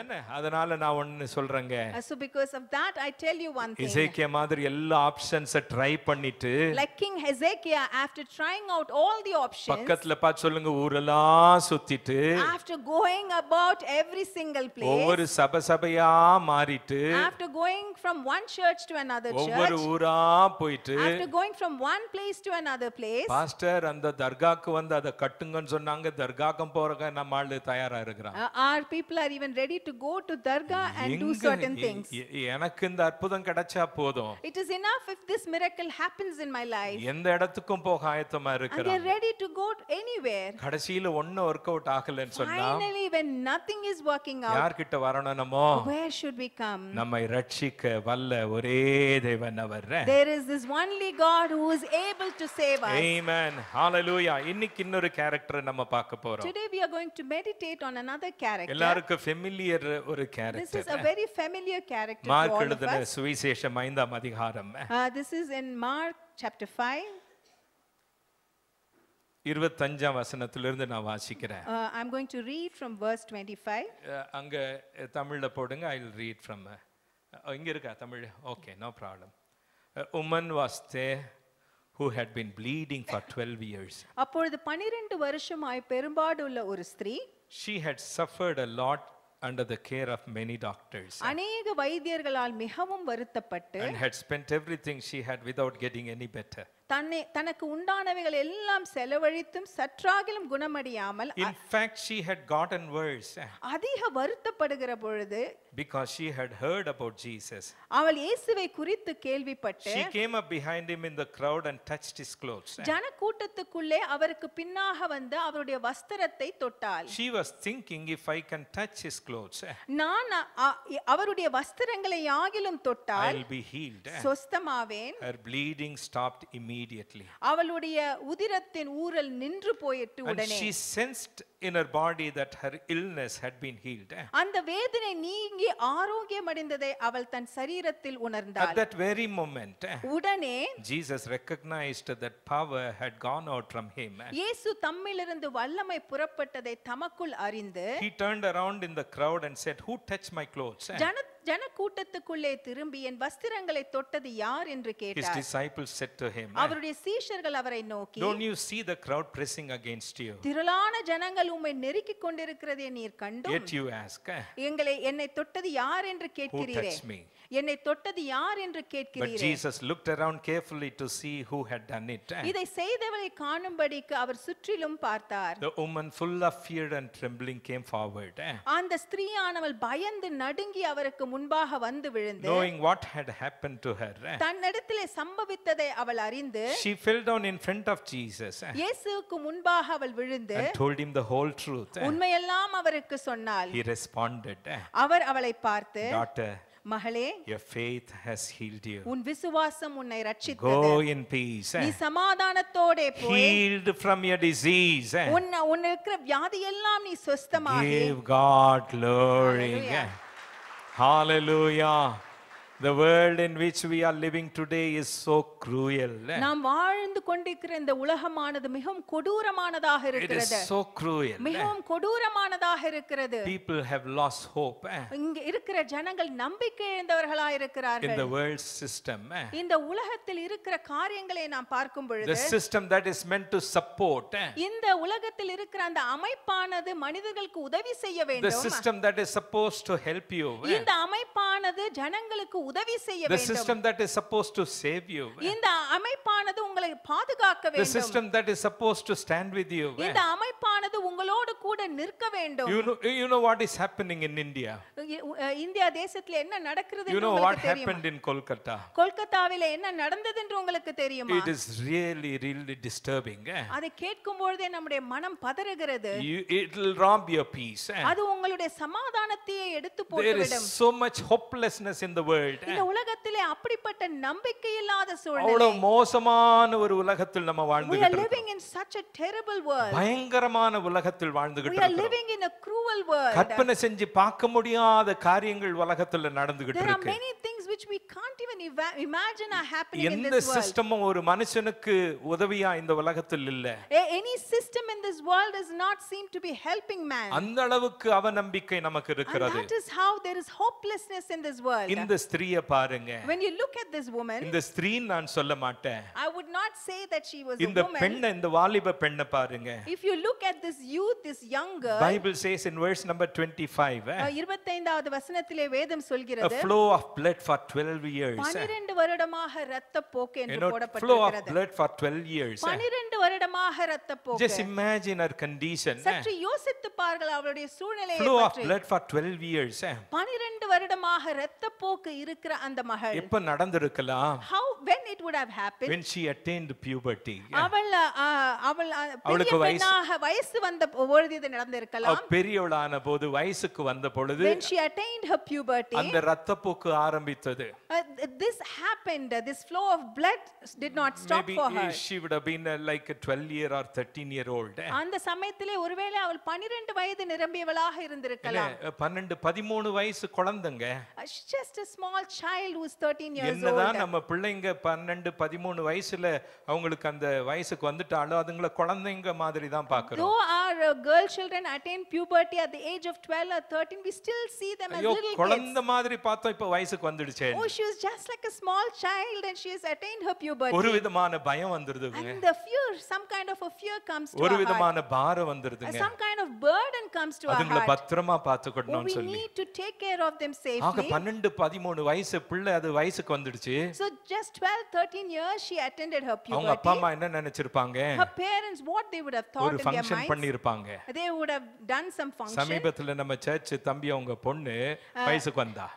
Amen. அதனால நான் ஒன்னு சொல்றேங்க. So because of that I tell you one thing. எசேக்கியா மாதிரி எல்லா ஆப்ஷன்ஸை ட்ரை பண்ணிட்டு like King Hezekiah, after trying out all the options, பக்கத்துல பார்த்து சொல்லுங்க, ஊரெல்லாம் சுத்திட்டு after going about every single place, ஒவ்வொரு சபையா மாறிட்டு after going from one church to another ஒவ்வொரு church, ஊரா போயிட்டு after going from one place to another place, pastor அந்த தர்காக்கு வந்து அதை கட்டுங்கன்னு சொன்னாங்க, தர்காக்கும் போறக்க நம்ம ஆளு தயாரா இருக்கிறான். our people are even ready to go to Dargah and do certain things. எனக்கு இந்த அற்புதம் கிடைச்சா போதும், It is enough if this miracle happens in my life. எந்த இடத்துக்கும் போக ஆயத்தமா And they இருக்கிறான். are ready to go anywhere. கடைசியில ஒண்ணும் ஒர்க் அவுட் ஆகலன்னு சொன்னா Finally, when nothing is working out, யார்கிட்ட வரணும்? நம்ம where should we come? நம்மை ரட்சிக்க வல்ல ஒரே தேவன் அவர். There is this only God who is able to save us. Amen. Hallelujah. இன்னைக்கு இன்னொரு கேரக்டர் நம்ம பார்க்க போறோம். Today we are going to meditate on another character. எல்லாருக்கும் ஃபெமிலியர் ஒரு This is character. a very familiar character to mark all of எழுதின us. சுவிசேஷம் 5ஆம் அதிகாரம் This is in Mark chapter 5. 25ஆம் வசனத்திலிருந்து நான் வாசிக்கிறேன். I'm going to read from verse 25. அங்க தமிழ்ல போடுங்க. I will read from இங்க இருக்கா Tamil? Okay, no problem. A woman was there who had been bleeding for 12 years. அப்பொழுது 12 வருஷமாய் பெரும்பாடுள்ள ஒரு ஸ்திரீ, She had suffered a lot under the care of many doctors அநேக வைத்தியர்களால் மிகவும் வருத்தப்பட்டு and had spent everything she had without getting any better. தனக்கு உண்டானவைகள் எல்லாம் செலவழித்தும் சற்றாகிலும் குணமடையாமல், In fact, she had gotten worse அதிக வருத்தப்படுகிற பொழுது, because she had heard about Jesus. அவள் இயேசுவை குறித்து கேள்விப்பட்டு She came up behind him in the crowd and touched his clothes. ஜனக்கூட்டத்துக்குள்ளே அவருக்கு பின்னாக வந்து அவருடைய வஸ்திரத்தை தொட்டாள். She was thinking, if I can touch his clothes, நான் அவருடைய வஸ்திரங்களை ஆகிலும் தொட்டால் I'll be healed. சொஸ்தமாவேன். Her bleeding stopped immediately. அவளுடைய உதிரத்தின் ஊறல் நின்று போயிட்டு And உடனே she sensed in her body that her illness had been healed. அந்த வேதனை நீங்கி ஆரோக்கியம் அடைந்ததை அவள் தன் சரீரத்தில் At உணர்ந்தாள். that very moment, உடனே Jesus recognized that power had gone out from him. இயேசு தம்மிலிருந்து வல்லமை புறப்பட்டதை தமக்குள் அறிந்து He turned around in the crowd and said, "Who touched my clothes?" ஜனக்கூட்டத்துக்குள்ளே திரும்பி என் வஸ்திரங்களை தொட்டது யார் என்று His கேட்டார். disciples said to him, அவருடைய சீஷர்கள் அவரை நோக்கி, "Don't you see the crowd pressing against you? திரளான ஜனங்கள் உம்மை நெருக்கிக் கொண்டிருக்கிறதை நீர் கண்டும் Yet you ask, என்னை தொட்டது யார் என்று who கேட்கிறீரே, touched me?" என்னை தொட்டது யார் என்று But கேட்கிறீரே. Jesus looked around carefully to see who had done it. இதை செய்தவளை காணும்படிக்கு அவர் சுற்றிலும் பார்த்தார். The woman, full of fear and trembling, came forward. அந்த ஸ்திரீயானவள் பயந்து நடுங்கி அவருக்கு முன்பாக வந்து விழுந்து, Knowing what had happened to her, தன்னிடத்திலே சம்பவித்ததை அவள் அறிந்து she fell down in front of Jesus இயேசுவுக்கு முன்பாக அவள் விழுந்து and told him the whole truth. உண்மையெல்லாம் அவருக்கு சொன்னாள். He responded, அவர் அவளை பார்த்து, "Daughter, மகளே, your faith has healed you. உன் விசுவாசம் உன்னை ரட்சித்தது. Go in peace. நீ சமாதானத்தோடே போய் Healed from your disease. உன் இருக்கிற வியாதி எல்லாம் நீ சொஸ்தமாகி." Give God glory. Hallelujah. Hallelujah. The world in which we are living today is so cruel. நாம் வாழ்ந்து கொண்டிருக்கிற இந்த உலகமானது மிகவும் கொடூரமானதாக It is இருக்கிறது. so cruel. மிகவும் கொடூரமானதாக இருக்கிறது. People have lost hope இங்க இருக்கிற ஜனங்கள் நம்பிக்கை இழந்தவர்களாக in இருக்கிறார்கள். the world system. இந்த உலகத்தில் இருக்கிற காரியங்களை நாம் பார்க்கும் The பொழுது, system that is meant to support. இந்த உலகத்தில் இருக்கிற அந்த அமைப்பானது மனிதர்களுக்கு உதவி செய்ய The வேண்டும். system that is supposed to help you. இந்த அமைப்பானது ஜனங்களுக்கு உதவி செய்ய The வேண்டும். system that is supposed to save you. இந்த அமைப்பானது உங்களை பாதுகாக்க The வேண்டும். system that is supposed to stand with you. இந்த அமைப்பானது உங்களோடு கூட நிற்க வேண்டும். You know what is happening in India. India தேசத்துல என்ன நடக்கிறது You என்று know what உங்களுக்கு தெரியுமா? happened in Kolkata. கொல்கத்தாவிலே என்ன நடந்தது என்று உங்களுக்கு தெரியுமா? It is really disturbing. அதை கேட்கும் பொழுதே நம்முடைய மனம் பதறுகிறது. It will rob your peace. அது உங்களுடைய சமாதானத்தையே எடுத்து There போட்டுவிடும். is so much hopelessness in the world. இந்த உலகத்திலே அப்படிப்பட்ட நம்பிக்கை இல்லாத சூழ்நிலை. அவ்வளவு மோசமான ஒரு உலகத்தில் நம்ம We are வாழ்ந்துகிட்டு இருக்கோம். living in such a terrible world. பயங்கரமான உலகத்தில் வாழ்ந்துகிட்டு We are இருக்கோம். living in a cruel world. கற்பனை செஞ்சு பார்க்க முடியாத காரியங்கள் உலகத்துல நடந்துகிட்டு There are இருக்கு. many things which we can't even imagine are happening in எந்த this world. சிஸ்டமும் ஒரு மனுஷனுக்கு உதவியா இந்த உலகத்தில் இல்ல. Any system in this world does not seem to be helping man. அந்த அளவுக்கு அவநம்பிக்கை நமக்கு And இருக்கிறது. that is how there is hopelessness in this world. இந்த ஸ்திரியை பாருங்க. When you look at this woman, இந்த ஸ்திரீ நான் சொல்ல மாட்டேன். I would not say that she was a இந்த woman. பெண்ணை, இந்த வாலிப பெண்ணை பாருங்க. If you look at this youth, this young girl, Bible says in verse number 25, 25வது வசனத்திலே வேதம் a சொல்கிறது, flow of blood for 12 years. 12 வருடமாக இரத்தப்போக்கு என்று flow of போடப்பட்டிருக்கிறது. blood for 12 years. 12 வருடமாக இரத்தப்போக்கு. Just imagine her condition. சற்று யோசித்து பாருங்கள் அவளுடைய சூழ்நிலையை Flow of பற்றி. blood for 12 years. 12 வருடமாக இரத்தப்போக்கு இருக்கிற அந்த மகள், எப்ப நடந்திருக்கலாம்? when it would have happened, When she attained puberty. அவள் அவள் பெரிய அவளுக்கு பெண்ணாக வயசு வந்த பொழுது இது நடந்திருக்கலாம். பெரியவளான போது, வயசுக்கு வந்த பொழுது When she attained her puberty, அந்த இரத்தப்போக்கு ஆரம்பித்தது. this happened. This flow of blood did not stop Maybe for her. she would have been like a 12-year or 13-year-old. அந்த சமயத்திலே ஒருவேளை அவள் 12 வயது நிரம்பியவளாக இருந்திருக்கலாம். 12 13 வயசு குழந்தைங்க. She's just a small child who is 13 years old. என்னதான் நம்ம பிள்ளைங்க 12 13 வயசுல அவங்களுக்கு அந்த வயசுக்கு வந்துட்டாலும் அதுங்கள குழந்தைங்க மாதிரி தான் பார்க்கறோம். Though our girl children attain puberty at the age of 12 or 13, we still see them as little kids. குழந்தை மாதிரி பார்த்தோம், இப்ப வயசுக்கு வந்துடுச்சே. Oh, she was just like a small child and she has attained her puberty. ஒரு விதமான பயம் வந்துருதுங்க. And the fear, some kind of a fear comes to ஒரு our heart. விதமான பாரம் வந்துருதுங்க. Some kind of burden comes to our அதுங்கள heart. பத்திரமா பாத்துக்கணும்னு We சொல்லி. need to take care of them ஆக safely. 12 13 வயசு பிள்ளை அது வயசுக்கு வந்துடுச்சு. So just 12 13 years she attended her அவங்க அப்பா puberty. அம்மா என்ன நினைச்சிருப்பாங்க? Her parents, what they would have thought ஒரு in their ஃபங்க்ஷன் minds, பண்ணிருப்பாங்க. they would have done some function. சமீபத்துல நம்ம சர்ச் தம்பி அவங்க பொண்ணு வயசுக்கு வந்தா.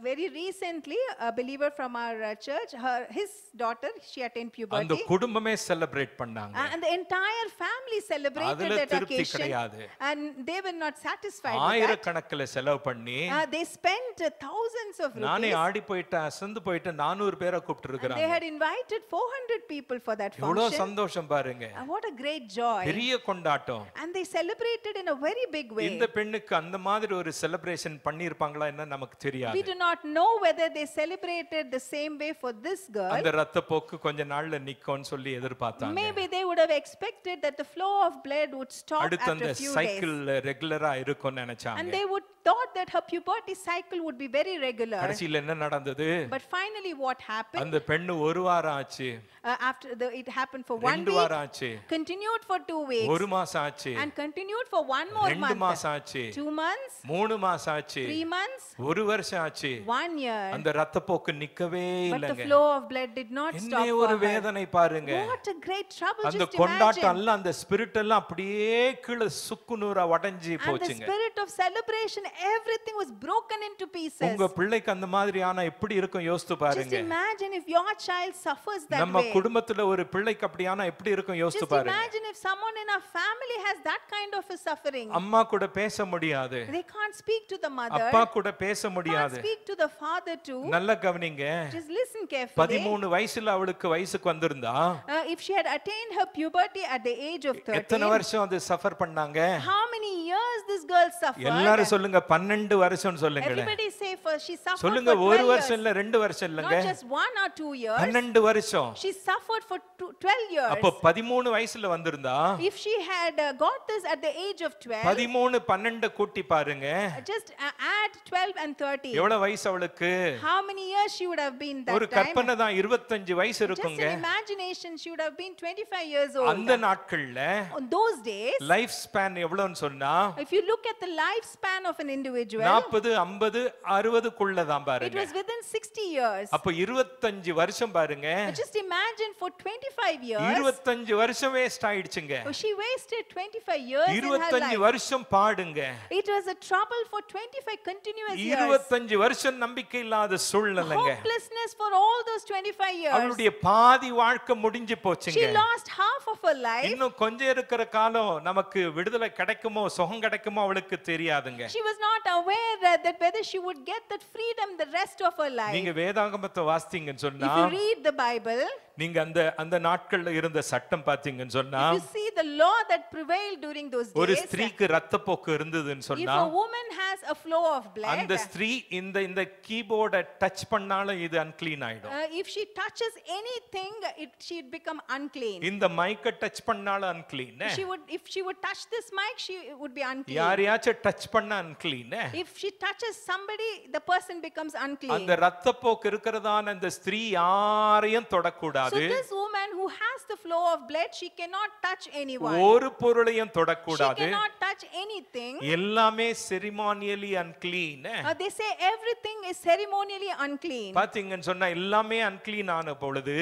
Very recently, a believer from our church, his daughter, she attained அந்த puberty. குடும்பமே செலிப்ரேட் பண்ணாங்க. And the entire family celebrated அதுல that திருப்தி occasion. கிடையாது. And they were not satisfied with that. ஆயிரக்கணக்கில் செலவு பண்ணி They spent thousands of நானே rupees. ஆடி போயிட்டேன், அசந்து போயிட்டேன், 400 பேரை கூப்பிட்டு They இருக்காங்க. had invited 400 people for that எவ்வளவு function. சந்தோஷம் பாருங்க. What a great joy. பெரிய கொண்டாட்டம். And they celebrated in a very big way. இந்த பெண்ணுக்கு அந்த மாதிரி ஒரு செலிப்ரேஷன் பண்ணிருப்பாங்களா என்ன நமக்கு தெரியாது. We do not know whether they celebrated the same way for this girl. அந்த இரத்தப்போக்கு கொஞ்ச நாள்ல நிக்கும்னு சொல்லி எதிர்பார்த்தாங்க. Maybe they would have expected that the flow of blood would stop அடுத்து after அந்த a few சைக்கிள் days. ரெகுலரா இருக்கும்னு நினைச்சாங்க. And they would thought that her puberty cycle would be very regular. கடைசில என்ன நடந்தது? But finally what happened? அந்த பெண்ணு ஒரு வாரம் ஆச்சு, After it happened for 1 ரெண்டு week, வாரம் ஆச்சு, continued for 2 weeks, ஒரு மாசம் ஆச்சு, and continued for 1 more ரெண்டு month, மாசம் ஆச்சு, 2 months, 3 மாசம் ஆச்சு, 3 months, ஒரு வருஷம் ஆச்சு. 1 year. அந்த இரத்தப்போக்கு நிக்கவே But the இல்லைங்க. flow of blood did not என்ன stop for ஒரு her. வேதனை பாருங்க. What a great trouble. அந்த Just கொண்டாட்டம் imagine. எல்லாம், அந்த ஸ்பிரிட் எல்லாம் அப்படியே கீழே சுக்குநூறா உடைஞ்சு And the போச்சுங்க. spirit of celebration, everything was broken into pieces. உங்க பிள்ளைக்கு அந்த மாதிரி ஆனா எப்படி இருக்கும் யோசித்து Just பாருங்க. imagine if your child suffers that நம்ம way. குடும்பத்துல ஒரு பிள்ளைக்கு அப்படி ஆனா எப்படி இருக்கும் யோசித்து Just பாருங்க. imagine if someone in our family has that kind of a suffering. அம்மா கூட பேச முடியாது, They can't speak to the mother, அப்பா கூட பேச can't முடியாது. speak to the father too. நல்லா கவனிங்க. Just listen carefully. 13 வயசுல அவளுக்கு வயசுக்கு வந்திருந்தா If she had attained her puberty at the age of 13, எத்தனை வருஷம் அது சஃபர் பண்ணாங்க? how many years this girl suffered? எல்லாரும் சொல்லுங்க 12 வருஷம் சொல்லுங்க. Everybody say first she suffered சொல்லுங்க, for ஒரு 12 வருஷம் years. இல்ல 2 வருஷம் இல்லங்க, Not just 1 or 2 years. 12 வருஷம். She suffered for 12 years. அப்ப 13 வயசுல வந்திருந்தா If she had got this at the age of 12, 13 12 கூட்டி பாருங்க, just add 12 and 13. எவ்வளவு வயசு அவளுக்கு? How many years she would have been that ஒரு time? கற்பனை தான், 25 வயசு Just இருக்குங்க. in imagination, she would have been 25 years old. அந்த நாட்கள்ல On those days, life span எவ்வளவுன்னு சொன்னா if you look at the lifespan of an individual, 40 50 60 குள்ள தான் it பாருங்க. was within 60 years. அப்ப 25 வருஷம் பாருங்க, Just imagine for 25 years, 25 வருஷம் வேஸ்ட் ஆயிடுச்சுங்க. she wasted 25 years in her 25 life. வருஷம் பாடுங்க, It was a trouble for 25 continuous years. 25 வருஷம் நம்பிக்கை இல்லாத சூழ்நிலைங்க. Hopelessness for all those 25 years. அவளுடைய பாதி வாழ்க்கை முடிஞ்சு She போச்சுங்க. lost half of her life. இன்னும் கொஞ்சம் இருக்கிற காலம் நமக்கு விடுதலை கிடைக்குமோ சுகம் கிடைக்குமோ அவளுக்கு தெரியாதுங்க. She was not aware that whether she would get that freedom the rest of her life. நீங்க வேதாகமத்தை வாசித்தீங்கன்னு சொன்னா If you read the Bible, நீங்க அந்த அந்த நாட்கள்ல இருந்த சட்டம் பாத்தீங்கன்னு சொன்னா If you see the law that prevailed during those ஒரு days, ஸ்திரீக்கு ரத்தப்போக்கு இருந்ததுன்னு if சொன்னா a woman has a flow of blood, அந்த ஸ்திரீ இந்த இந்த கீபோர்டை டச் பண்ணாலும் இது அன்க்ளீன் ஆயிடும். if she touches anything, she'd become unclean. இந்த மைக்க டச் பண்ணாலும் unclean. If she would touch this mic, she would be unclean. யாரையாச்சும் டச் பண்ணா unclean. If she touches somebody, the person becomes unclean. அந்த ரத்தப்போக்கு இருக்கிறதான அந்த ஸ்திரீ யாரையும் தொடக்கூடாது. So this woman who has the flow of blood, she cannot touch anyone. ஒரு பொருளையும் She தொடக்கூடாது. cannot touch anything. எல்லாமே ceremonially unclean. They say everything is ceremonially unclean. பாத்தீங்கன்னு சொன்னா எல்லாமே அன்க்ளீன் ஆன பொழுது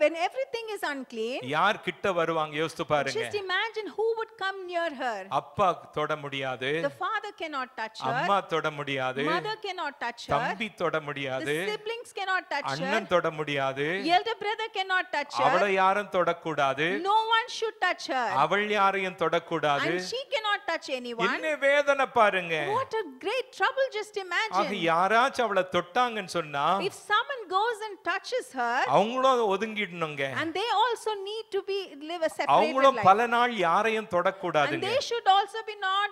When everything is unclean, யார் கிட்ட வருவாங்க யோசித்து பாருங்க. just imagine who would come near her. அப்பா தொட முடியாது. The father cannot touch her. அம்மா தொட முடியாது. Mother cannot touch her. தம்பி தொட முடியாது. The siblings cannot touch her. அண்ணன் தொட முடியாது. Elder brother cannot touch her. அவளை யாரும் தொடக்கூடாது. No one should touch her. அவள் யாரையும் தொடக்கூடாது. And she cannot touch anyone. என்ன வேதனை பாருங்க. What a great trouble, just ஆக imagine. யாராச்சும் அவளை தொட்டாங்கன்னு சொன்னா If someone goes and touches her, அவங்களும் ஒதுங்கிடணுங்க. and they also need to live a separated அவங்களும் life. பல நாள் யாரையும் And தொடக்கூடாதுங்க. they should also be not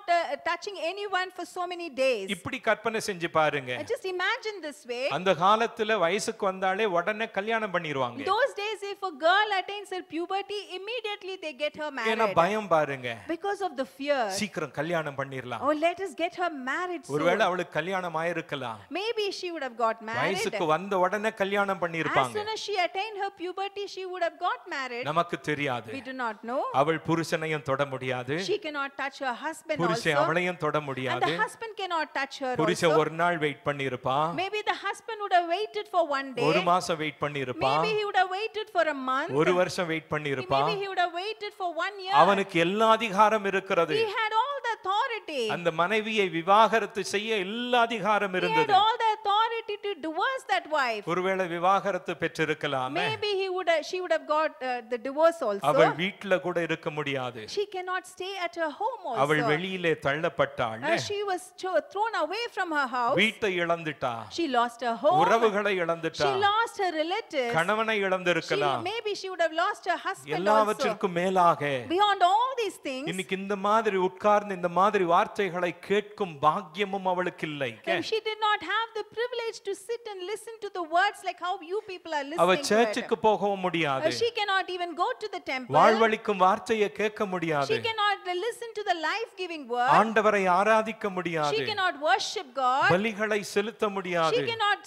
touching anyone for so many days. இப்படி கற்பனை செஞ்சு பாருங்க. Just imagine this way. அந்த காலத்துல வயசுக்கு வந்தாலே உடனே கல்யாணம் பண்ணிடுவாங்க. Those days, if a girl attains her puberty, immediately they get her ஏன்னா married. பயம் பாருங்க. Because of the fear. சீக்கிரம் கல்யாணம் பண்ணிரலாம். Oh, let us get her married soon. ஒருவேளை அவளுக்கு கல்யாணம் ஆயிருக்கலாம். Maybe she would have got married. வயசுக்கு வந்த உடனே கல்யாணம் As பண்ணிருப்பாங்க. soon as she attained her puberty, she would have got married. நமக்கு தெரியாது. We do not know. அவள் புருஷனையும் தொட முடியாது. She cannot touch her husband புருஷன் also. அவளையும் தொட And முடியாது. the husband cannot touch her புருஷன் also. ஒரு நாள் wait பண்ணிருப்பான். Maybe the husband would have waited for one day. ஒரு மாசம் wait பண்ணிருப்பான். Maybe he would have waited for a month. ஒரு வருஷம் wait பண்ணிருப்பான். Maybe he would have waited for 1 year. அவனுக்கு எல்லா அதிகாரம் இருக்கிறது. He had all the authority. அந்த மனைவியை விவாகரத்து செய்ய எல்லா அதிகாரம் He had இருந்தது. all the authority to divorce that wife. ஒருவேளை விவாகரத்து பெற்றிருக்கலாம். Maybe she would have got the divorce also. அவள் வீட்ல கூட இருக்க முடியாது. She cannot stay at her home also. அவள் வெளியிலே தள்ளப்பட்டாள். She was thrown away from her house. வீட்டை இழந்துட்டா. She lost her home. உறவுகளை இழந்துட்டா. She lost her relatives. கணவனை இழந்திருக்கலாம். Maybe she would have lost her husband also. எல்லாவற்றிற்கும் மேலாக Beyond all these things, இன்னைக்கு இந்த மாதிரி உட்கார்ந்து இந்த மாதிரி வார்த்தைகளை கேட்கும் பாக்கியமும் அவளுக்கு இல்லை. she did not have the privilege to sit and listen to the words like how you people are அவ listening to சர்ச்சுக்கு போகவும் முடியாது. it. She cannot even go to the temple. வாழ்வளிக்கும் வார்த்தையை கேட்க முடியாது. She cannot listen to the life-giving word. ஆண்டவரை ஆராதிக்க முடியாது. She cannot worship God. பலிகளை செலுத்த முடியாது. She cannot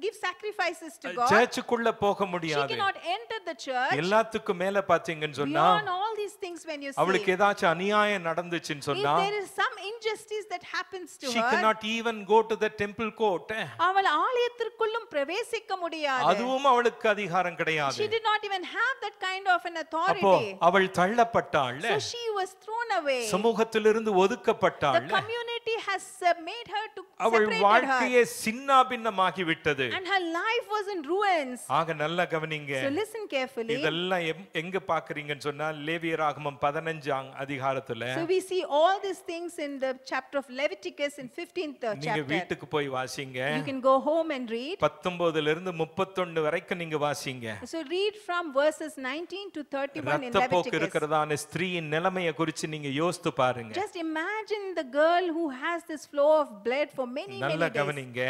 give sacrifices to God. சர்ச்சுக்குள்ள போக She முடியாது. cannot enter the church. எல்லாத்துக்கும் மேல பாத்தீங்கன்னு சொன்னா Beyond all these things, when you see, அவளுக்கு ஏதாச்சும் அநியாயம் நடந்துச்சுன்னு if சொன்னா there is some injustice that happens to she her, cannot even go to the temple court. அவள் ஆலயத்திற்குள்ளும் பிரவேசிக்க முடியாது. அதுவும் அவளுக்கு அதிகாரம் கிடையாது. She did not even have that kind of an அப்போ authority. அவள் தள்ளப்பட்டாள். So she was thrown away. சமூகத்திலிருந்து The ஒதுக்கப்பட்டாள். community has made her to அவள் separated her. வாழ்க்கையே சின்னாபின்னமாகி விட்டது. And her life was in ruins. ஆக நல்லா கவனிங்க. So listen carefully. இதெல்லாம் எங்க பாக்குறீங்கன்னு சொன்னா லேவியராகமம் 15 அதிகாரத்துல So we see all these things in the chapter of Leviticus in 15th நீங்க chapter. வீட்டுக்கு போய் வாசிங்க. You can go home and read. 19 இருந்து 31 வரைக்கும் நீங்க வாசிங்க. So read from verses 19 to 31 in ரத்தப்போக்கு Leviticus. இருக்கிறதான ஸ்திரீயின் நிலைமையை குறித்து நீங்க யோசித்து பாருங்க. Just imagine the girl who has this flow of blood for many நல்லா days. கவனிங்க.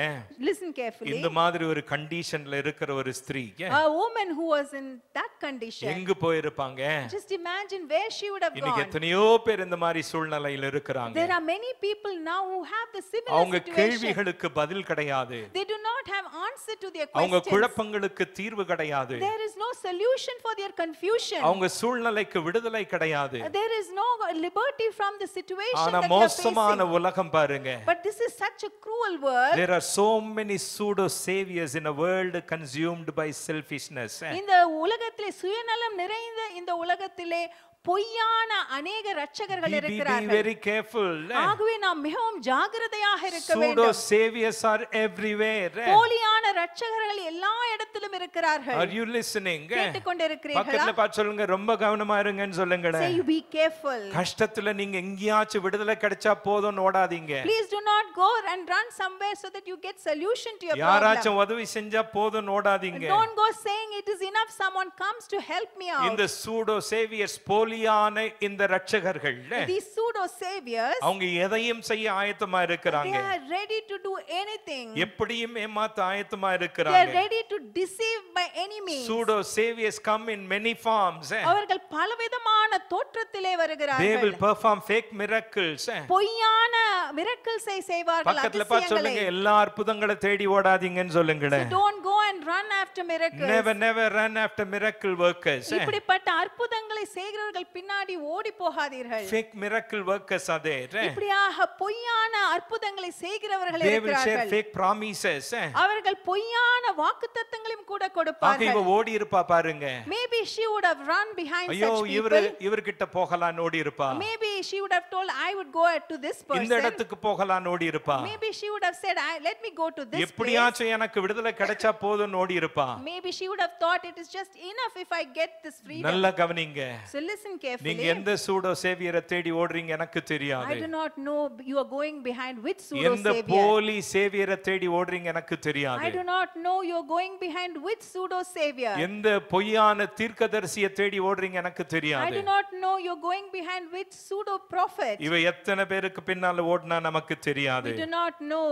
Listen carefully. இந்த மாதிரி ஒரு கண்டிஷன்ல இருக்கிற ஒரு ஸ்திரீ A woman who was in that condition. எங்க போயிருப்பாங்க? Just imagine where she would have இன்னைக்கு gone. எத்தனையோ பேர் இந்த மாதிரி சூழ்நிலையில இருக்கிறாங்க. There are many people now who have the similar அவங்க situation. கேள்விகளுக்கு பதில் கிடையாது. They do not have answer to their அவங்க questions. குழப்பங்களுக்கு தீர்வு கிடையாது. There is no solution for their confusion. அவங்க சூழ்நிலைக்கு விடுதலை கிடையாது. There is no liberty from the situation ஆனா that they are மோசமான facing. உலகம் பாருங்க. But this is such a cruel world. There are so many pseudo saviors in a world consumed by selfishness. இந்த உலகத்திலே சுயநலம் நிறைந்த இந்த உலகத்திலே பொய்யான அநேக ரட்சகர்கள் Be இருக்கிறார்கள். very careful. ஆகவே நாம் மிகவும் ஜாகிரதையாக இருக்க Pseudo வேண்டும். saviors are everywhere. போலியான ரட்சகர்கள் எல்லா இடத்திலும் சுற்றிலும் இருக்கிறார்கள். Are you listening? கேட்டுக்கொண்டிருக்கிறீர்களா? பக்கத்துல பார்த்து சொல்லுங்க, ரொம்ப கவனமா இருங்கன்னு சொல்லுங்கடே. Say you be careful. கஷ்டத்துல நீங்க எங்கேயாச்சும் விடுதலை கிடைச்சா போதும்னு ஓடாதீங்க. Please do not go and run somewhere so that you get solution to your problem. யாராச்சும் உதவி செஞ்சா போதும்னு ஓடாதீங்க. Don't go saying it is enough someone comes to help me out. இந்த சூடோ சேவியர்ஸ், போலியான இந்த ரட்சகர்கள், These pseudo saviors, அவங்க எதையும் செய்ய ஆயத்தமா இருக்கிறாங்க. they are ready to do anything. எப்படியும் ஏமாத்த ஆயத்தமா They இருக்கிறாங்க. are ready to deceive by any means. Pseudo saviors come in many forms. அவர்கள் பலவிதமான தோற்றத்திலே They will வருகிறார்கள். perform fake miracles. பொய்யான miracles-ஐ செய்வார்கள், பக்கத்துல பார்த்து அதிசயங்களை. சொல்லுங்க, எல்லா அற்புதங்களை தேடி ஓடாதீங்கன்னு சொல்லுங்களே. So don't go and run after miracles. Never run after miracle workers. இப்படிப்பட்ட அற்புதங்களை செய்கிறவர்கள் பின்னாடி ஓடி போகாதீர்கள். Fake miracle workers are there. இப்படியாக பொய்யான அற்புதங்களை செய்கிறவர்கள் They will share இருக்கிறார்கள். fake promises. அவர்கள் பொய்யான வாக்குத்தத்தங்களையும் கூட ஆக கொடுப்பார்கள். இவ ஓடி இருப்பா பாருங்க. Maybe she would have run behind ஐயோ such இவரு people. இவர்கிட்ட போகலான்னு ஓடி இருப்பா. Maybe she would have told, I would go to this இந்த person. இடத்துக்கு போகலான்னு ஓடி இருப்பா. Maybe she would have said, let me go to this place. எப்படியாச்சும் எனக்கு விடுதலை கிடைச்சா போதும்னு ஓடி இருப்பா. Maybe she would have thought it is just enough if I get this freedom. நல்லா கவனிங்க. So listen நீங்க carefully. எந்த சூடோ சேவியரை தேடி ஓடுறீங்க எனக்கு தெரியாது. I do not know you are going behind which pseudo எந்த savior. போலி சேவியரை தேடி ஓடுறீங்க எனக்கு தெரியாது. I do not know you are going behind which pseudo savior. எந்த பொய்யான தீர்க்கதரிசியை தேடி ஓடுறீங்க எனக்கு I தெரியாது. do not know you are going behind which pseudo prophet. இவ எத்தனை பேருக்கு பின்னால ஓடுனா நமக்கு தெரியாது. We do not know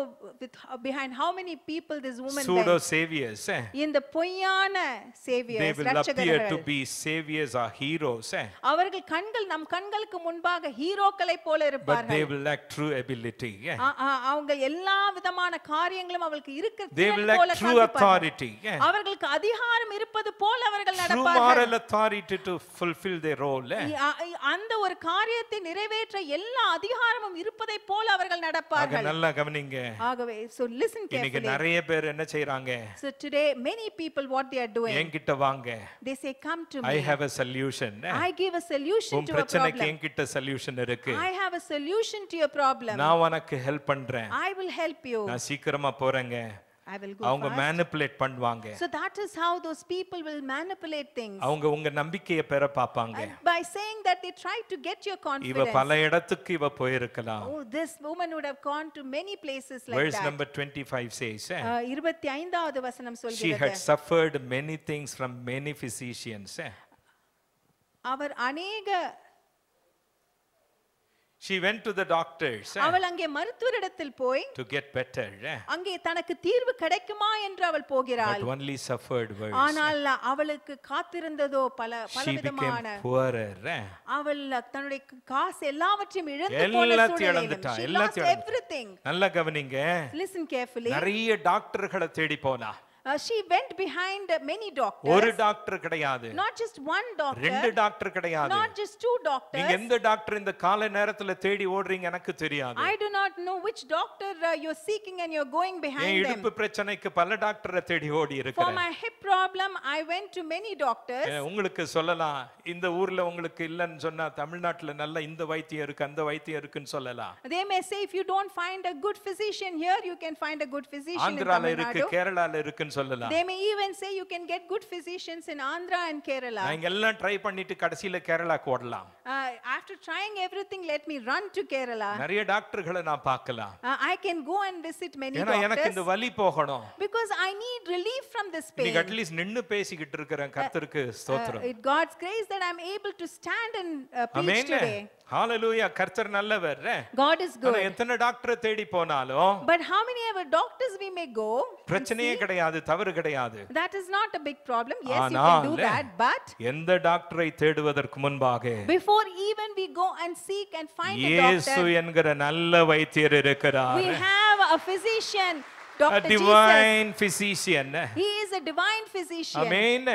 behind how many people this woman Pseudo went. saviors. இந்த பொய்யான They saviors, will appear to ரட்சகர்கள். be saviors or heroes. அவர்கள் நம் கண்களுக்கு முன்பாக ஹீரோக்களை போல But they இருப்பார்கள். will lack true ability. அவங்க எல்லா விதமான காரியங்களும் அவங்களுக்கு They will இருக்கிறது lack போல true காண்பிப்பார்கள். authority. அவர்களுக்கு அதிகாரம் இருப்பது போல அவர்கள் True நடப்பார்கள். moral authority to fulfill their role. அந்த ஒரு காரியத்தை நிறைவேற்ற எல்லா அதிகாரமும் இருப்பதை போல அவர்கள் ஆக நடப்பார்கள். நல்லா கவனிங்க. ஆகவே so listen இன்னைக்கு carefully. நிறைய பேர் என்ன செய்றாங்க? So today many people what they are doing, என்கிட்ட வாங்க. they say come to I me. have a solution. I give a solution உன் to a பிரச்சனைக்கு problem. என்கிட்ட சொல்யூஷன் இருக்கு. I have a solution to your problem. நான் உனக்கு help பண்றேன். I will help you. நான் சீக்கிரமா போறேங்க. I will go அவங்க fast. மேனிபுலேட் பண்ணுவாங்க. So that is how those people will manipulate things. அவங்க உங்க நம்பிக்கையை பெற பாப்பாங்க. By saying that they try to get your இவ confidence. பல இடத்துக்கு இவ போயிருக்கலாம். Oh, this woman would have gone to many places like Verse that. number 25 says, 25வது வசனம் she had சொல்கிறது. suffered many things from many physicians. அவர் அநேக She went to the doctors அவள் அங்கே மருத்துவரிடத்தில் போய் to get better, அங்கே தனக்கு தீர்வு கிடைக்குமா என்று அவள் போகிறாள். but only suffered worse. ஆனால் அவளுக்கு காத்திருந்ததோ பல She became பலவிதமான poorer. அவள் தன்னுடைய காசு எல்லாவற்றையும் இழந்து போன எல்லாத்தையும் சூழ்நிலையிலும் இழந்துட்டா, she lost எல்லாத்தையும் everything. நல்லா கவனிங்க. Listen carefully. நிறைய டாக்டர்களை தேடி போனா. She went behind many doctors. ஒரு டாக்டர் கிடையாது. Not just one doctor. ரெண்டு டாக்டர் கிடையாது. Not just two doctors. நீங்க எந்த டாக்டர் இந்த காலை நேரத்துல தேடி ஓடுறீங்க எனக்கு தெரியாது. I do not know which doctor you're seeking and you're going N behind them. இடுப்பு பிரச்சனைக்கு பல டாக்டரை தேடி ஓடி For இருக்கிறேன். my hip problem, I went to many doctors. உங்களுக்கு சொல்லலாம், இந்த ஊர்ல உங்களுக்கு இல்லன்னு சொன்னா தமிழ்நாட்டுல நல்ல இந்த வைத்தியம் இருக்கு அந்த வைத்தியம் இருக்குன்னு சொல்லலாம். They may say if you don't find a good physician here, you can find a good physician in ஆந்திரால Tamil இருக்கு, Nadu. கேரளால இருக்குன்னு சொல்லலாம். They may even say you can get good physicians in Andhra and Kerala. நான் எல்லாம் try பண்ணிட்டு கடைசில கேரளாக்கு ஓடலாம். After trying everything, let me run to Kerala. நிறைய டாக்டர்களை நான் பார்க்கலாம். I can go and visit many ஏன்னா எனக்கு இந்த doctors வலி போகணும். because I need relief from this pain. நீங்க அட்லீஸ்ட் நின்னு பேசிக்கிட்டு இருக்கிறேன். கர்த்தருக்கு ஸ்தோத்திரம். It's God's grace that I'm able to stand and preach amen. today. ஹalleluya. கர்த்தர் நல்லவர். God is ஆனா good. எத்தனை டாக்டரை தேடி போனாலும் But how many ever doctors we may go? பிரச்சனையே கிடையாது, தவறு கிடையாது. That is not a big problem. Yes, you can do that. But எந்த டாக்டரை தேடுவதற்கு முன்பாக before even we go and seek and find a இயேசு doctor, என்கிற நல்ல வைத்தியர் இருக்கிறார். we have a physician, A Dr. Jesus. divine physician. He is a divine physician. Amen.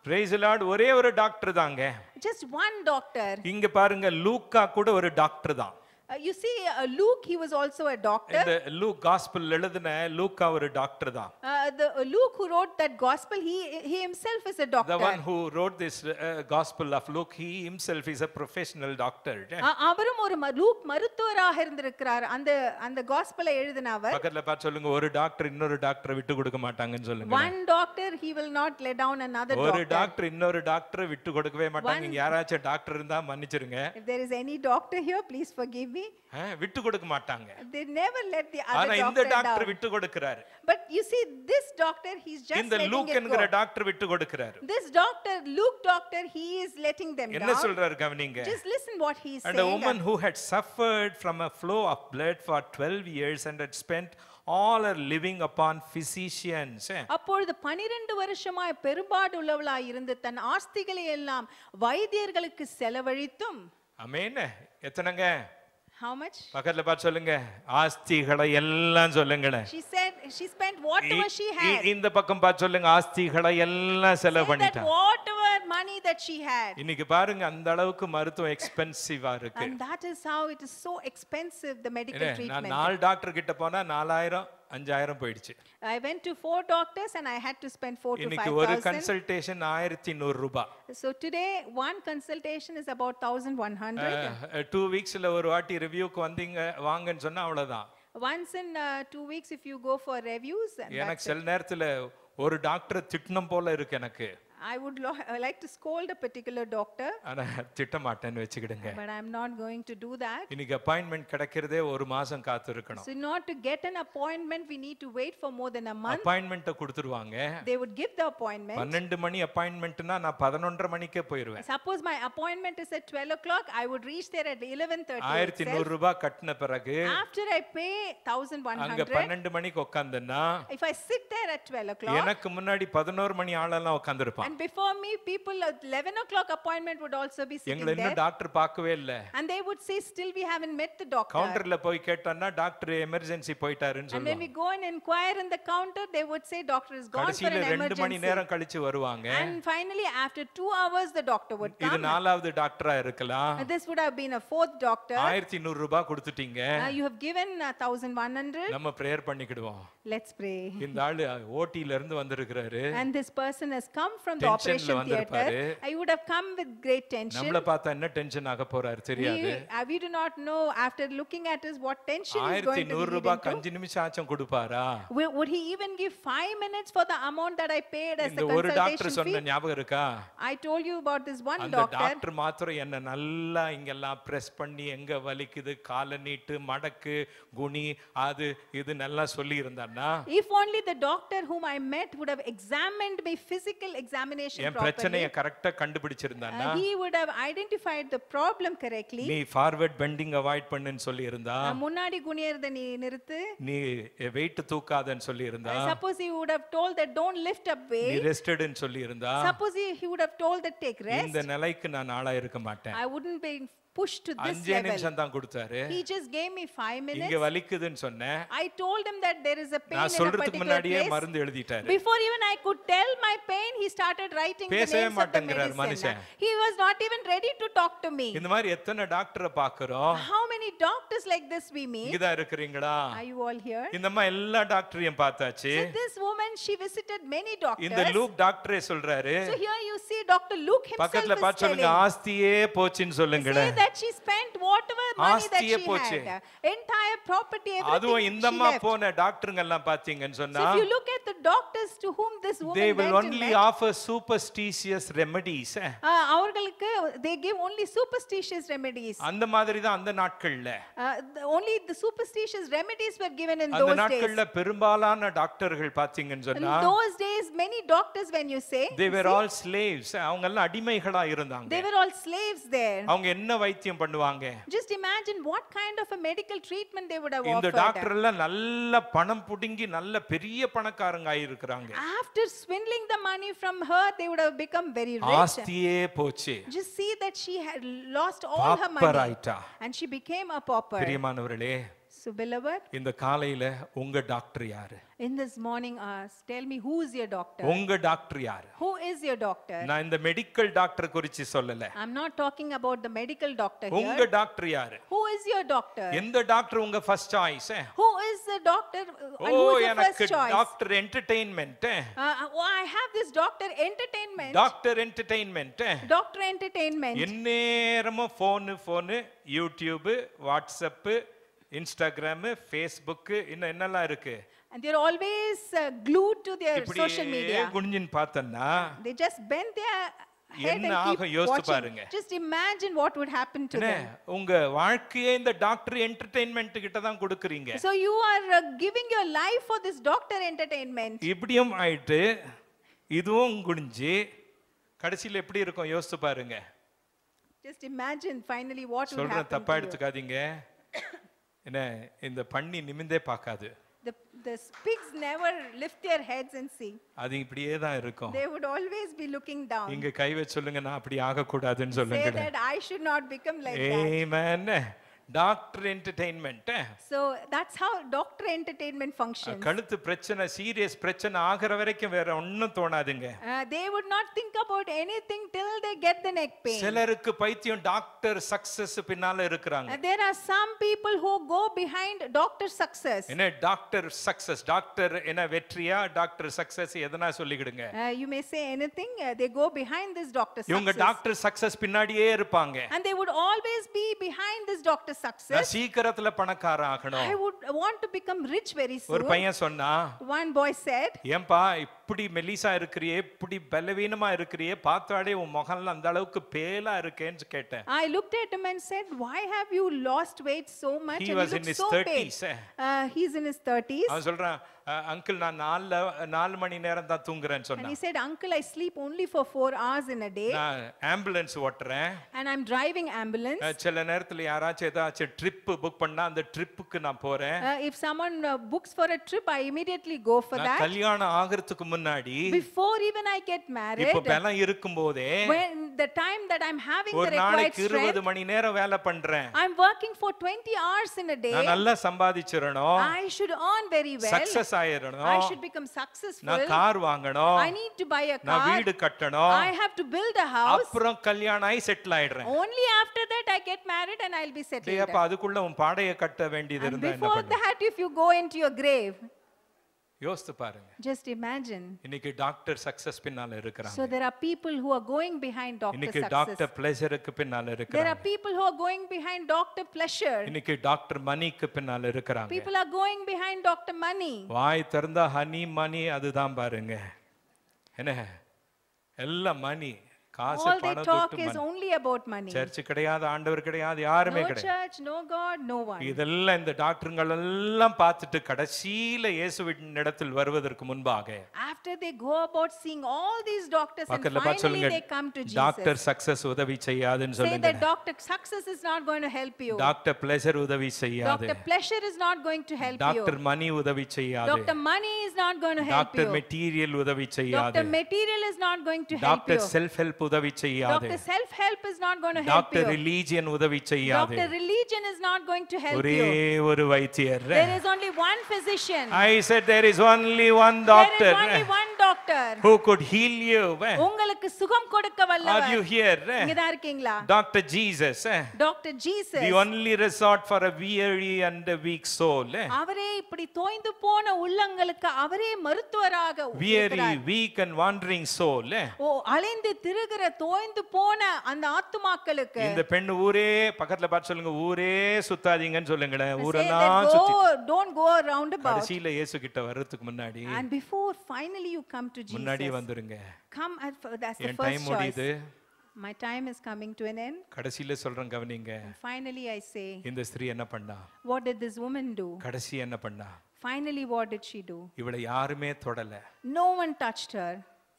praise the lord. ஒரே ஒரு டாக்டர் தாங்க. Just one doctor. இங்க பாருங்க, லூக்கா கூட ஒரு டாக்டர் தான். You see, Luke, he was also a doctor. இந்த look gospel எழுதின லூக்கா ஒரு டாக்டர் தான். Luke, who wrote that gospel, he himself is a doctor. The one who wrote this gospel of Luke, he himself is a professional doctor. அவரும் ஒரு look மருத்துவராக இருந்திருக்கிறார். அந்த gospel எழுதினவர். பக்கத்துல பார்த்து சொல்லுங்க, ஒரு டாக்டர் இன்னொரு டாக்டரை விட்டு கொடுக்க மாட்டாங்கன்னு சொல்லுங்க. One doctor, he will not lay down another doctor. ஒரு டாக்டர் இன்னொரு டாக்டரை விட்டு கொடுக்கவே மாட்டாங்க. இங்க யாராச்சும் டாக்டர் இருந்தா மன்னிச்சிருங்க. If there is any doctor here, please forgive me. விட்டு கொடுக்க மாட்டாங்க. They never let the other ஆனா இந்த doctor டாக்டர் down. விட்டு கொடுக்கிறார். But you see, this doctor, he's just இந்த letting லூக் it என்கிற go. டாக்டர் விட்டு கொடுக்கிறார். This doctor, Luke doctor, he is letting them என்ன down. சொல்றாரு கவனிங்க. Just listen what he is And a saying. woman who had suffered from a flow of blood for 12 years and had spent all her living upon physicians. அப்பொழுது 12 வருஷமாய் பெரும்பாடு உள்ளவளாய் இருந்து தன் ஆஸ்திகளை எல்லாம் வைத்தியர்களுக்கு செலவழித்தும். ஆமென். எத்தனைங்க? How much? பக்கத்துல பார்த்து சொல்லுங்க, ஆஸ்திகளை எல்லாம் சொல்லுங்களே. She said she spent whatever she had. இந்த பக்கம் பார்த்து சொல்லுங்க, ஆஸ்திகளை எல்லாம் செலவு பண்ணிட்டா. Whatever money that she had. இன்னைக்கு பாருங்க, அந்த அளவுக்கு மருத்துவம் எக்ஸ்பென்சிவா இருக்கு. And that is how it is so expensive, the medical treatment. நான் 4 டாக்டர் கிட்ட போனா 4000 5000 போயிடுச்சு. I went to 4 doctors and I had to spend 4 to 5,000. இன்னைக்கு ஒரு கன்சல்டேஷன் 1100 ரூபாய். So today one consultation is about 1100. 2 வீக்ஸ்ல ஒரு வாட்டி ரிவ்யூக்கு வந்தீங்க வாங்கன்னு சொன்னா அவ்வளவுதான். Once in 2 weeks if you go for reviews. எனக்கு சில நேரத்துல ஒரு டாக்டரை திட்டணும் போல இருக்கு எனக்கு. I would like to scold a particular doctor. ஆனா திட்ட மாட்டேன்னு வெச்சுக்கிடுங்க. But I am not going to do that. இன்னைக்கு அப்பாயின்ட்மென்ட் கிடைக்கிறதே ஒரு மாசம் காத்து இருக்கணும். So in order to get an appointment we need to wait for more than a month. Appointment கொடுத்துருவாங்க. They would give the appointment. 12 மணி அப்பாயின்ட்மென்ட்னா நான் 11:30 மணிக்கே போயிடுவேன். Suppose my appointment is at 12 o'clock, I would reach there at 11:30. 1100 ரூபாய் கட்டின பிறகு after I pay 1100, அங்க 12 மணிக்கு உட்கார்ந்தேன்னா if I sit there at 12 o'clock, எனக்கு முன்னாடி 11 மணி ஆளெல்லாம் உட்கார்ந்திருப்பாங்க. and before me people at 11 o'clock appointment would also be sitting எங்களை there. இன்னும் டாக்டர் பார்க்கவே இல்ல. And they would say still we haven't met the doctor. கவுண்டர்ல போய் கேட்டான்னா டாக்டர் எமர்ஜென்சி போயிட்டாருன்னு சொல்லுவாங்க. And when we go and inquire in the counter, they would say doctor is gone for an emergency. 2 மணி நேரம் கழிச்சு வருவாங்க. And finally after 2 hours the doctor would come. இது நாலாவது டாக்டரா இருக்கலாம். This would have been a fourth doctor. 1100 ரூபாய் கொடுத்துட்டீங்க. You have given 1100. நம்ம பிரேயர் பண்ணிடுவோம். Let's pray. இந்த ஆளு ஓடில இருந்து வந்திருக்காரு. And this person has come from the operation theater. I would have come with great tension. நம்மள பார்த்தா என்ன டென்ஷன் ஆக போறாரு தெரியாது. We do not know after looking at us what tension is going to be. 1100 ரூபாய் 5 நிமிஷம் ஆச்சும் கொடுப்பாரா? Would he even give 5 minutes for the amount that I paid as the consultation fee? இந்த ஒரு டாக்டர் சொன்ன ஞாபகம் இருக்கா? I told you about this one doctor. அந்த டாக்டர் மாத்திரம் என்ன நல்லா இங்கெல்லாம் பிரஸ் பண்ணி எங்க வலிக்குது காலை நீட்டு மடக்கு குனி அது இது நல்லா சொல்லி இருந்தானா? If only the doctor whom I met would have examined my physical examination properly. பிரச்சனையை கரெக்ட்டா கண்டுபிடிச்சிருந்தானா? He would have identified the problem correctly. நீ ஃபார்வர்ட் பெண்டிங் அவாய்ட் பண்ணுன்னு சொல்லி இருந்தா? முன்னாடி குனியறத நீ நிறுத்து. நீ weight தூக்காதன்னு சொல்லி இருந்தா? Suppose he would have told that don't lift up weight. நீ ரெஸ்டட்னு சொல்லி இருந்தா? Suppose he would have told that take rest. இந்த நிலைக்கு நான் ஆளா இருக்க மாட்டேன். I wouldn't be pushed to this level. 5 நிமிஷம் தான் கொடுத்தாரு. He just gave me 5 minutes. இங்க வலிக்குதுன்னு சொன்னேன். I told him that there is a pain in a particular place. நான் சொல்றதுக்கு முன்னாடியே மருந்து எழுதிட்டாரு. Before even I could tell my pain, he started writing the names of the medicine. He was not even ready to talk to me. இந்த மாதிரி எத்தனை டாக்டரை பார்க்கறோம்? How many doctors like this we meet? இங்க தான் இருக்கீங்களா? Are you all here? இந்த அம்மா எல்லா டாக்டரையும் பார்த்தாச்சு. So this woman, she visited many doctors. இந்த லூக் டாக்டரே சொல்றாரு. So here you see Dr. Luke himself. பக்கத்துல பார்த்து சொல்லுங்க, ஆஸ்தியே போச்சுன்னு சொல்லுங்களே. That she spent whatever money that she had, entire property, everything. அதுவும் இந்தம்மா போன டாக்டருங்க எல்லாம் பாத்தீங்கன்னு சொன்னா, if you look at the doctors to whom this woman they will only offer superstitious remedies. அவங்களுக்கு they give only superstitious remedies. அந்த மாதிரி தான் அந்த நாட்கள்ல only the superstitious remedies were given in those days. அந்த நாட்கள்ல பெரும்பாலான டாக்டர்கள் பாத்தீங்கன்னு சொன்னா, in those days many doctors when you say they were all slaves. அவங்க எல்லாம் அடிமைகளா இருந்தாங்க. They were all slaves there. அவங்க என்ன வைத்தியம் பண்ணுவாங்க? Just imagine what kind of a medical treatment they would have offered. இந்த டாக்டர் எல்லாம் நல்ல பணம் புடிங்கி நல்ல பெரிய பணக்காரங்க ஆயி இருக்காங்க. After swindling the money from her, they would have become very rich. ஆஸ்தியே போச்சு. Just see that she had lost all her money. And she became a pauper. பிரியமானவர்களே, so So beloved, இந்த காலையில உங்க டாக்டர் யாரு? in this morning, tell me, who is your doctor? உங்க doctor யாரு? Who is your doctor? நான் இந்த medical doctor குறித்து சொல்லல. I'm not talking about the medical doctor here. உங்க டாக்டர் யாரு? Who is your doctor? எந்த டாக்டர் உங்க first choice? Who is the doctor and who is the first எனக்கு choice? Doctor entertainment. I have this doctor entertainment. Doctor entertainment. Doctor entertainment. எந்நேரமும் phone YouTube WhatsApp Instagram Facebook இன்னும் என்னெல்லாம் இருக்கு? And they're always glued to their social media. குனிஞ்சின் பார்த்தன்னா They just bend their head என்ன and ஆகும் keep யோசிச்சு watching. பாருங்க. Just imagine what would happen to them. உங்க வாழ்க்கையே இந்த டாக்டர் என்டர்டெயின்மென்ட் கிட்ட தான் கொடுக்கறீங்க. So you are giving your life for this doctor entertainment. இப்படியும் ஆயிட்டு இதுவும் குனிஞ்சு கடைசில எப்படி இருக்கும் யோசிச்சு பாருங்க. Just imagine finally what would சொல்ற happen தப்பா to you. எடுத்துக்காதீங்க. என்ன இந்த பண்ணி நிமிந்தே பார்க்காது. The pigs never lift their heads and see. அது இப்படியே தான் இருக்கும். They would always be looking down. இங்க கை வச்சு சொல்லுங்க நான் அப்படி ஆக கூடாதுன்னு சொல்லுங்க. Say that I should not become like that. Amen. Doctor entertainment. So that's how doctor entertainment functions. கழுத்து பிரச்சனை சீரியஸ் பிரச்சனை ஆகிற வரைக்கும் வேற ஒண்ணும் தோணாதுங்க. They would not think about anything till they get the neck pain. சிலருக்கு பைத்தியம் டாக்டர் சக்சஸ் பின்னால இருக்குறாங்க. There are some people who go behind doctor success. என்ன டாக்டர் சக்சஸ் டாக்டர் என்ன வெற்றியா டாக்டர் சக்சஸ் எதனா சொல்லிடுங்க. You may say anything, they go behind this doctor success. இவங்க டாக்டர் சக்சஸ் பின்னாடியே இருப்பாங்க. And they would always be behind this doctor success. நான் சீக்கிரத்துல பணக்காரன் ஆகணும். I would want to become rich very soon. ஒரு பையன் சொன்னா, one boy said, ஏம்பா இப்படி மெலிசா இருக்கறியே இப்படி பலவீனமா இருக்கறியே பார்த்தாலே உன் முகம்ல அந்த அளவுக்கு பேலா இருக்கேன்னு கேட்டேன். I looked at him and said, why have you lost weight so much? He was in his 30s. He's in his 30s. அவன் சொல்றான் அங்கிள் நான் 4 மணி நேரம் தான் தூங்குறேன்னு சொன்னான். And he said, uncle, I sleep only for 4 hours in a day. நான் ambulance ஓட்றேன். And I'm driving ambulance. சில நேரத்துல யாராச்சும் ஏதாச்சும் ட்ரிப் புக் பண்ணா அந்த ட்ரிப்புக்கு நான் போறேன். If someone books for a trip, I immediately go for that. கல்யாணம் ஆகிறதுக்கு முன்னாடி before even I get married, இப்ப பலம் இருக்கும்போதே when the time that I'm having the ஒரு required நாளைக்கு 20 strength, மணி நேரம் வேலை பண்றேன். I'm working for 20 hours in a day. நான் நல்லா சம்பாதிச்சிரணும். I should earn very well. Success ஆயிரணும். I should become successful. நான் கார் வாங்கணும். I need to buy a car. நான் வீடு கட்டணும். I have to build a house. அப்புறம் கல்யாணம் ஆயி settle ஆயிடுறேன். Only after that I get married and I'll be settled. அப்ப அதுக்குள்ள உன் பாடையை கட்ட வேண்டியது இருந்தா என்ன before பண்ணுவ? that, if you go into your grave, யோசித்து பாருங்க. just imagine. இன்னைக்கு டாக்டர் சக்சஸ் பின்னால இருக்கறாங்க. So there are people who are going behind doctor இன்னைக்கு success. டாக்டர் ப்ளஷருக்கு பின்னால இருக்கறாங்க. There are people who are going behind doctor pleasure. இன்னைக்கு doctor மணிக்கு பின்னால இருக்கறாங்க. People are going behind doctor money. வாய் திறந்தா ஹனி மணி அதுதான் பாருங்க. என்ன எல்லாம் மணி காசு All they பணம் talk தொட்டு is only about money. Church கிடையாது ஆண்டவர் கிடையாது யாருமே No கிடையாது. church, no God, no one. இதெல்லாம் இந்த டாக்டருங்கள் எல்லாம் பார்த்துட்டு கடைசியில இயேசுவின் இடத்தில் வருவதற்கு முன்பாக After they go about seeing all these doctors and பக்கத்துல பார்த்து finally சொல்லுங்க they come to Jesus. Doctor success உதவி செய்யாதுன்னு Say சொல்லுங்க. that doctor success is not going to help you. Doctor pleasure உதவி செய்யாது. Doctor pleasure is not going to help you. Doctor money உதவி செய்யாது. Doctor money is not going to help doctor you. Material உதவி செய்யாது. Doctor material is not going to help doctor you. Self help உதவி செய்யாது. Doctor self help is not going to help doctor you. Religion உதவி செய்யாது. Doctor religion is not going to help ஒரே you. ஒரு வைத்தியர். There is only one physician. I said there is only one There doctor is only one doctor who could heal you. உங்களுக்கு சுகம் கொடுக்க Are வல்லவர். you here? இங்க தான் இருக்கீங்களா? Dr. Jesus. Dr. Jesus. The only resort for a weary and a weak soul. அவரே இப்படி தோய்ந்து போன உள்ளங்களுக்கு அவரே மருத்துவராக Weary, இருக்கிறார். weak and wandering soul. ஓ அலைந்து திரிகிற தோய்ந்து போன அந்த ஆத்துமாக்களுக்கு இந்த பெண் ஊரே பக்கத்துல பார்த்து சொல்லுங்க ஊரே சுத்தாதீங்கன்னு சொல்லுங்களேன். say ஊரெல்லாம் that சுத்தி don't go around about. கடைசியில இயேசு கிட்ட வர்றதுக்கு முன்னாடி And before finally you come to Jesus, முன்னாடி வந்துருங்க. come that's the N first time choice. முடியுது. My time is coming to an end. கடைசியில சொல்றேன் கவனிங்க. And finally I say, இந்த ஸ்திரீ என்ன பண்ணா? what did this woman do? கடைசி என்ன பண்ணா? Finally what did she do? இவளை யாருமே தொடல. No one touched her.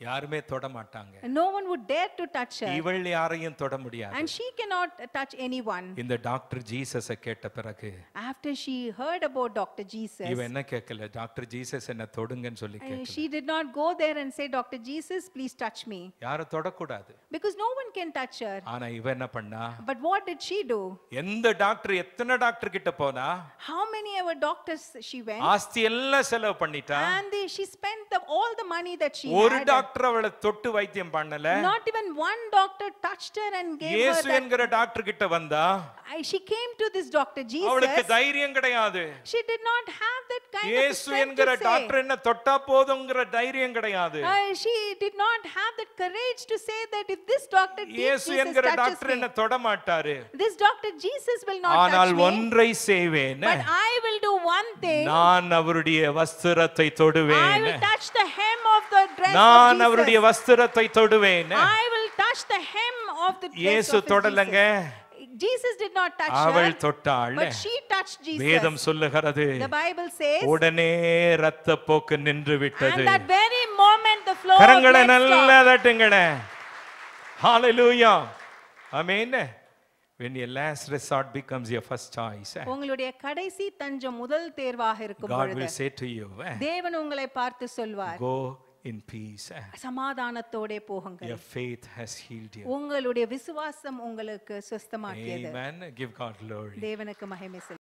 யாருமே தொட மாட்டாங்க. And no one would dare to touch her. இவள் யாரையும் தொட முடியாது. And she cannot touch anyone. இந்த டாக்டர் ஜீசஸை கேட்ட பிறகு After she heard about Dr. Jesus, இவ என்ன கேட்கல, டாக்டர் ஜீசஸ் என்ன தொடுங்கன்னு சொல்லி கேட்கல. she did not go there and say, Dr. Jesus, please touch me. யாரும் தொடக்கூடாது. Because no one can touch her. ஆனா இவ என்ன பண்ணா? But what did she do? எந்த டாக்டர் எத்தனை டாக்டர் கிட்ட போனா? How many ever doctors she went? ஆஸ்தி எல்லாம் செலவு பண்ணிட்டா. And she spent all the money that she ஒரு had. டாக்டர் அவளை தொட்டு வைத்தியம் பண்ணல. Not even one doctor touched her and gave her இயேசு என்கிற டாக்டர் கிட்ட வந்தா. She came to this Dr. Jesus. அவளுக்கு தைரியம் கிடையாது. She did not have that kind of இயேசு strength என்கிற to say. டாக்டர் என்ன தொட்டா போதும்ங்கற தைரியம் கிடையாது. She did not have that courage to say that if this doctor இயேசு என்கிற டாக்டர் என்ன தொட மாட்டாரு. This Dr. Jesus will not touch me. ஆனால் ஒன்றை செய்வேன். But I will do one thing. நான் அவருடைய வஸ்திரத்தை தொடுவேன். I will touch the hem of the dress of Jesus. நான் அவருடைய வஸ்திரத்தை தொடுவேன். I will touch the hem of the dress இயேசு of தொடலங்க. Jesus did not touch அவள் her. தொட்டாள். But she touched Jesus. வேதம் சொல்லுகிறது. The Bible says. உடனே இரத்தப்போக்கு நின்று விட்டது. And that very moment the flow of blood கரங்களை நல்லா தட்டுங்களே. Hallelujah. Amen. When your last resort becomes your first choice, உங்களுடைய கடைசி தஞ்சம் முதல் தேர்வாக இருக்கும் God பொழுது will say to you, தேவன் உங்களை பார்த்து சொல்வார், go in peace. சமாதானத்தோடே போகுங்கள். Your faith has healed you. உங்களுடைய விசுவாசம் உங்களுக்கு சுஸ்தமாக்கியது. Amen. Give God glory. தேவனுக்கு மகிமை